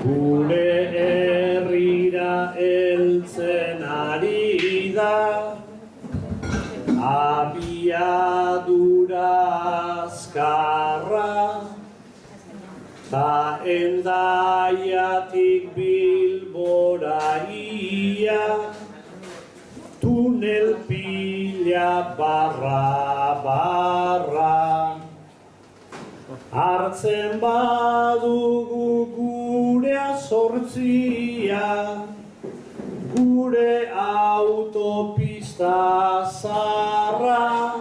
Gure herrira heltzen ari da, abiadura azkarra, ta Hendaiatik Bilbora ia, tunel pila barra. Hartzen badugu gurea sortzia, gure autopista zarra,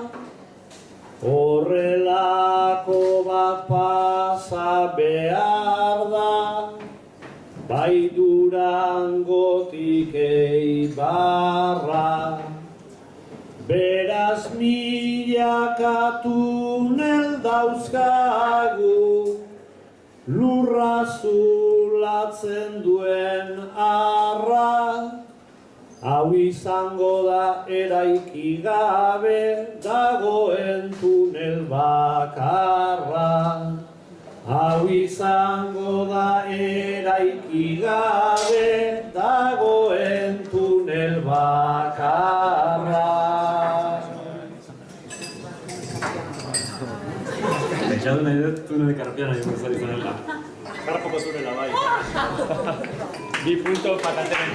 horrelako bat pasa behar da, bai Durangotik Eibarra. Beraz milaka tunel dauzkagu, lurra zulatzen duen arra, hau izango da eraiki gabe dagoen tunel bakarra. Hau izango da eraiki gabe dagoen tunel bakarra. Pentsatu nahi dut tunel karpiana joan zari zanela. Karpoko tunela bai. 2 punto patateren.